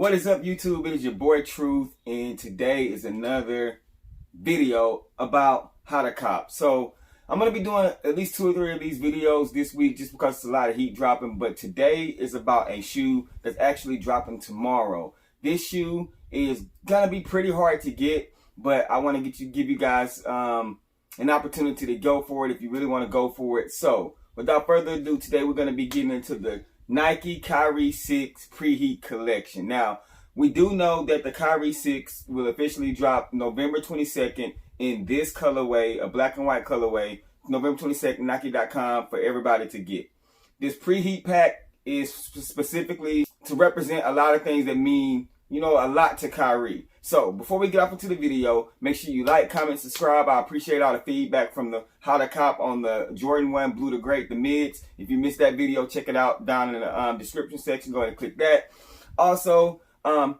What is up, YouTube? It is your boy Truth, and today is another video about how to cop. So I'm going to be doing at least 2 or 3 of these videos this week just because it's a lot of heat dropping, but today is about a shoe that's actually dropping tomorrow. This shoe is going to be pretty hard to get, but I want to give you guys an opportunity to go for it if you really want to go for it. So without further ado, today we're going to be getting into the Nike Kyrie 6 Preheat collection. Now, we do know that the Kyrie 6 will officially drop November 22nd in this colorway, a black and white colorway, November 22nd, Nike.com for everybody to get. This Preheat pack is specifically to represent a lot of things that mean, you know, a lot to Kyrie. So before we get off into the video, make sure you like, comment, subscribe. I appreciate all the feedback from the how to cop on the Jordan 1 Blue to Great, the mids. If you missed that video, check it out down in the description section. Go ahead and click that. Also,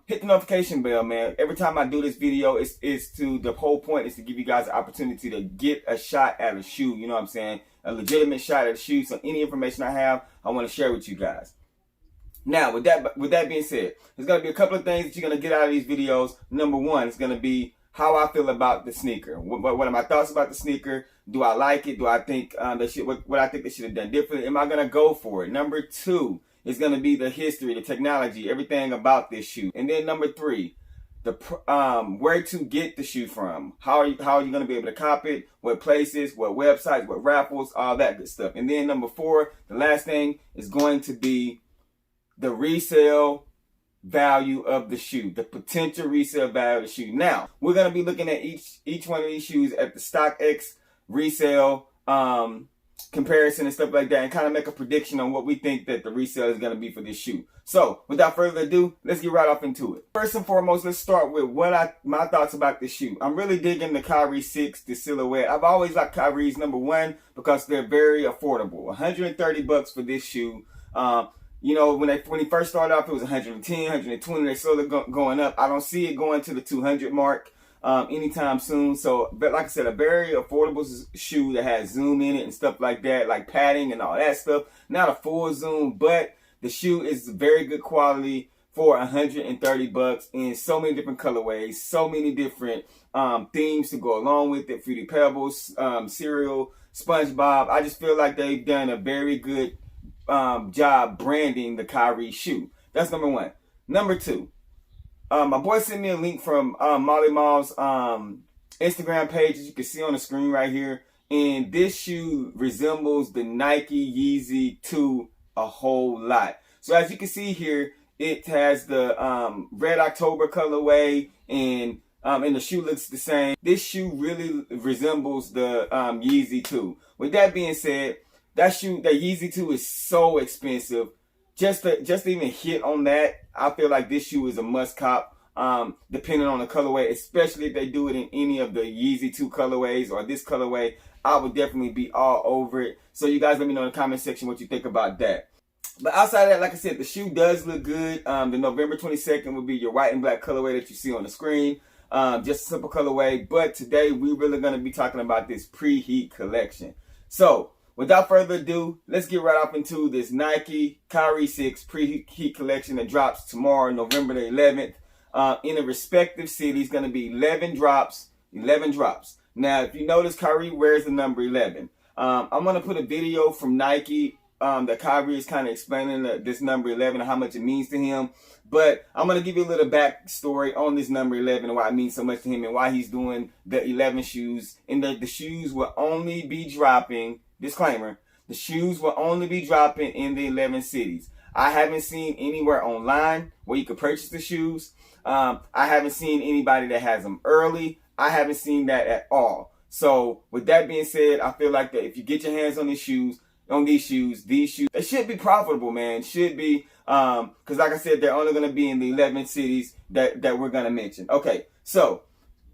hit the notification bell, man. Every time I do this video, it's to the whole point is to give you guys an opportunity to get a shot at a shoe. You know what I'm saying? A legitimate shot at a shoe. So any information I have, I want to share with you guys. Now, with that being said, there's going to be a couple of things that you're going to get out of these videos. Number one, it's going to be how I feel about the sneaker. What are my thoughts about the sneaker? Do I like it? Do I think what I think they should have done differently? Am I going to go for it? Number two is going to be the history, the technology, everything about this shoe. And then number three, the where to get the shoe from. How are you going to be able to cop it? What places? What websites? What raffles? All that good stuff. And then number four, the last thing is going to be the resale value of the shoe, the potential resale value of the shoe. Now, we're going to be looking at each one of these shoes at the StockX resale comparison and stuff like that, and kind of make a prediction on what we think that the resale is going to be for this shoe. So, without further ado, let's get right off into it. First and foremost, let's start with my thoughts about this shoe. I'm really digging the Kyrie 6, the silhouette. I've always liked Kyrie's, number one, because they're very affordable. $130 for this shoe. You know, when he first started off, it was 110, 120. They're slowly going up. I don't see it going to the 200 mark anytime soon. So, but like I said, a very affordable shoe that has zoom in it and stuff like that, like padding and all that stuff. Not a full zoom, but the shoe is very good quality for $130 in so many different colorways, so many different themes to go along with it. Fruity Pebbles, cereal, SpongeBob. I just feel like they've done a very good job branding the Kyrie shoe. That's number one. Number two, my boy sent me a link from MaallyMall's Instagram page, as you can see on the screen right here. And this shoe resembles the Nike Yeezy 2 a whole lot. So as you can see here, it has the Red October colorway, and the shoe looks the same. This shoe really resembles the Yeezy 2. With that being said, that Yeezy 2 is so expensive. Just to even hit on that, I feel like this shoe is a must cop, depending on the colorway, especially if they do it in any of the Yeezy 2 colorways or this colorway. I would definitely be all over it. So you guys let me know in the comment section what you think about that. But outside of that, like I said, the shoe does look good. The November 22nd will be your white and black colorway that you see on the screen. Just a simple colorway. But today, we're really going to be talking about this Preheat collection. So, without further ado, let's get right off into this Nike Kyrie 6 Preheat collection that drops tomorrow, November the 11th. In the respective cities, going to be 11 drops. 11 drops. Now, if you notice, Kyrie wears the number 11. I'm going to put a video from Nike that Kyrie is kind of explaining this number 11 and how much it means to him. But I'm going to give you a little backstory on this number 11 and why it means so much to him and why he's doing the 11 shoes. And the shoes will only be dropping, disclaimer, the shoes will only be dropping in the 11 cities. I haven't seen anywhere online where you could purchase the shoes. I haven't seen anybody that has them early. I haven't seen that at all. So with that being said, I feel like that if you get your hands on these shoes, they should be profitable, man. Should be, because like I said, they're only going to be in the 11 cities that we're going to mention. Okay, so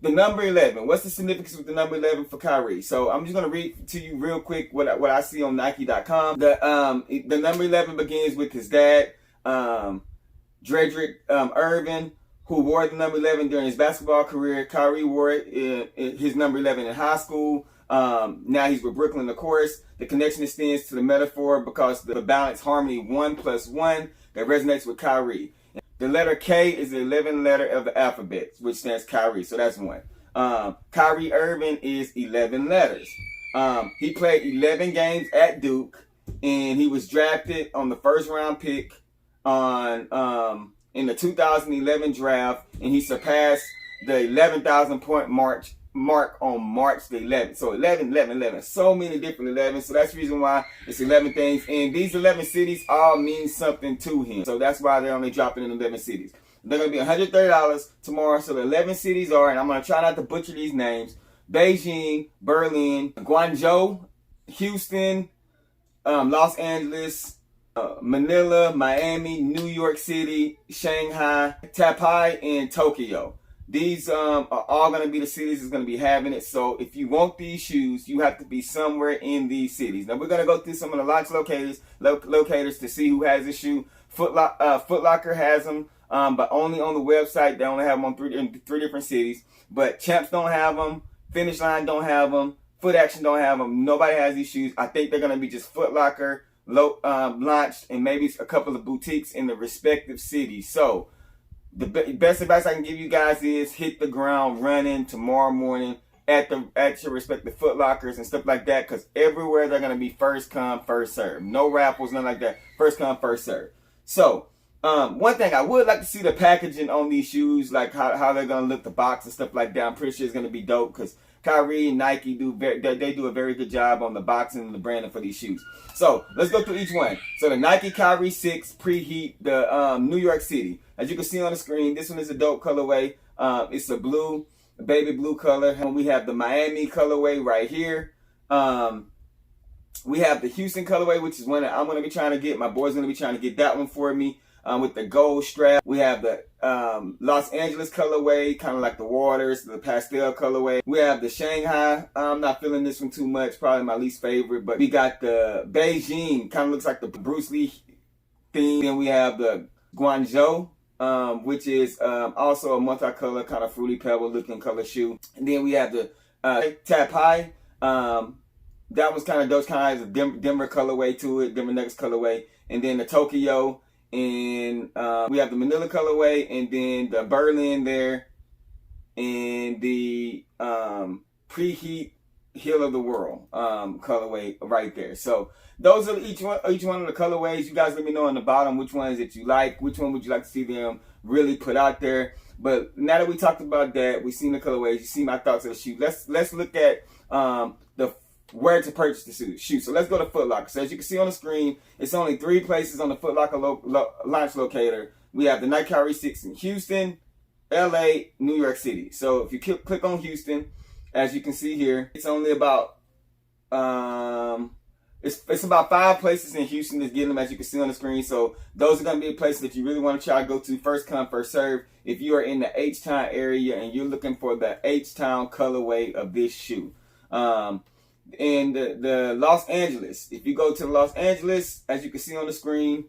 the number 11. What's the significance with the number 11 for Kyrie? So I'm just going to read to you real quick what I see on Nike.com. The number 11 begins with his dad, Dredrick Irvin, who wore the number 11 during his basketball career. Kyrie wore his number 11 in high school. Now he's with Brooklyn, of course. The connection extends to the metaphor because the balance harmony 1 + 1 that resonates with Kyrie. The letter K is the 11th letter of the alphabet, which stands Kyrie. So that's one. Kyrie Irving is 11 letters. He played 11 games at Duke, and he was drafted on the first round pick in the 2011 draft, and he surpassed the 11,000 point mark on March the 11th. So 11, 11, 11. So many different 11s. So that's the reason why it's 11 things. And these 11 cities all mean something to him. So that's why they're only dropping in 11 cities. They're going to be $130 tomorrow. So the 11 cities are, and I'm going to try not to butcher these names: Beijing, Berlin, Guangzhou, Houston, Los Angeles, Manila, Miami, New York City, Shanghai, Taipei, and Tokyo. These are all going to be the cities that's going to be having it. So if you want these shoes, you have to be somewhere in these cities. Now we're going to go through some of the launch locators to see who has this shoe. Foot Locker has them, but only on the website. They only have them on three different cities. But Champs don't have them. Finish Line don't have them. Foot Action don't have them. Nobody has these shoes. I think they're going to be just Foot Locker launched, and maybe a couple of boutiques in the respective cities. So the best advice I can give you guys is hit the ground running tomorrow morning at your respective Foot Lockers and stuff like that, because everywhere they're going to be first come, first serve. No raffles, nothing like that. First come, first serve. So one thing I would like to see the packaging on these shoes, like how they're going to look, the box and stuff like that. I'm pretty sure it's going to be dope, because Kyrie and Nike do a very good job on the boxing and the branding for these shoes. So let's go through each one. So the Nike Kyrie 6 Preheat, the New York City. As you can see on the screen, this one is a dope colorway. It's a blue, baby blue color. And we have the Miami colorway right here. We have the Houston colorway, which is one that I'm going to be trying to get. My boy's going to be trying to get that one for me. With the gold strap. We have the Los Angeles colorway, kind of like the Waters, the pastel colorway. We have the Shanghai. I'm not feeling this one too much, probably my least favorite. But we got the Beijing, kind of looks like the Bruce Lee theme. Then we have the Guangzhou, which is also a multicolor, kind of fruity pebble looking color shoe. And then we have the Taipei. That was kind of those kinds of Denver colorway to it, Denver Nuggets colorway. And then the Tokyo. And we have the Manila colorway, and then the Berlin there, and the Preheat Hill of the World colorway right there. So those are each one of the colorways. You guys let me know on the bottom which ones that you like. Which one would you like to see them really put out there? But now that we talked about that, we've seen the colorways. You see my thoughts of the shoe. Let's look at where to purchase the shoe. So let's go to Foot Locker. So as you can see on the screen, it's only 3 places on the Foot Locker launch locator. We have the Nike Kyrie 6 in Houston, LA, New York City. So if you click on Houston, as you can see here, it's only about it's about 5 places in Houston that's getting them, as you can see on the screen. So those are going to be places that you really want to try to go to. First come, first serve. If you are in the H-Town area and you're looking for the H-Town colorway of this shoe. And the Los Angeles, if you go to Los Angeles, as you can see on the screen,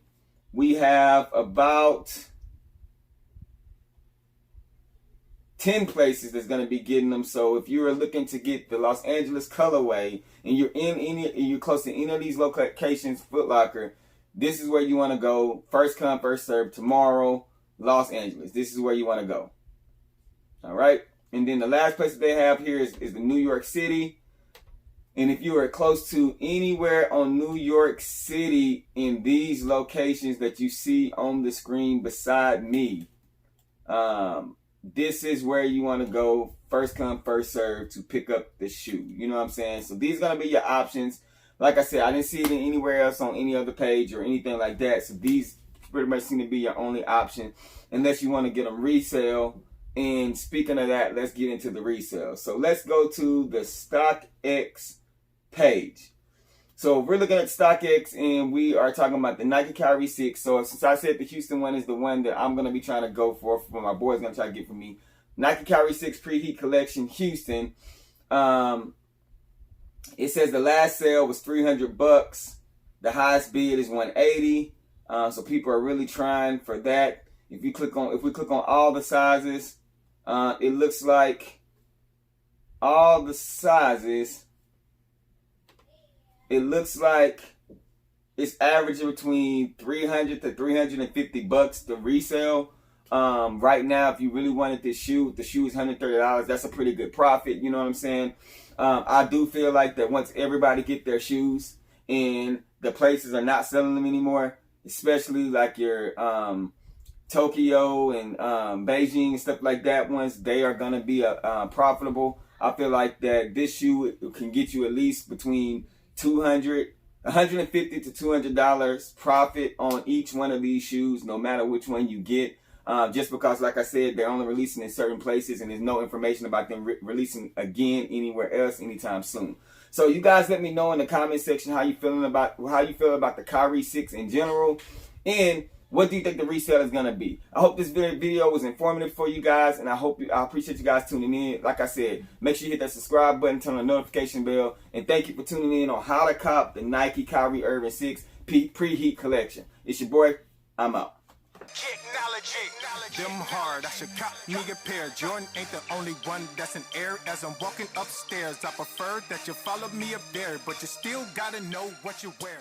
we have about 10 places that's going to be getting them. So if you are looking to get the Los Angeles colorway and you're close to any of these locations, Foot Locker, this is where you want to go. First come, first serve. Tomorrow, Los Angeles. This is where you want to go. All right. And then the last place that they have here is the New York City. And if you are close to anywhere on New York City in these locations that you see on the screen beside me, this is where you want to go. First come, first serve to pick up the shoe. You know what I'm saying? So these are going to be your options. Like I said, I didn't see it anywhere else on any other page or anything like that. So these pretty much seem to be your only option unless you want to get them resale. And speaking of that, let's get into the resale. So let's go to the StockX page. So we're looking at StockX and we are talking about the Nike Kyrie 6. So since I said the Houston one is the one that I'm going to be trying to go for my boy's going to try to get for me. Nike Kyrie 6 Preheat Collection Houston. It says the last sale was $300. The highest bid is $180. So people are really trying for that. If we click on all the sizes, it looks like all the sizes, it looks like it's averaging between $300 to $350 to resale. Right now, if you really wanted this shoe, the shoe is $130. That's a pretty good profit. You know what I'm saying? I do feel like that once everybody get their shoes and the places are not selling them anymore, especially like your Tokyo and Beijing and stuff like that, once they are going to be profitable, I feel like that this shoe can get you at least between $150 to $200 profit on each one of these shoes, no matter which one you get. Just because, like I said, they're only releasing in certain places and there's no information about them releasing again anywhere else anytime soon. So you guys let me know in the comment section how you feel about the Kyrie 6 in general, and what do you think the resale is gonna be? I hope this video was informative for you guys, and I appreciate you guys tuning in. Like I said, make sure you hit that subscribe button, turn on the notification bell, and thank you for tuning in on how to cop the Nike Kyrie Irving 6 Preheat collection. It's your boy. I'm out. Them hard, I should cop me a pair. Jordan ain't the only one that's in air. As I'm walking upstairs, I prefer that you follow me up there, but you still gotta know what you wear.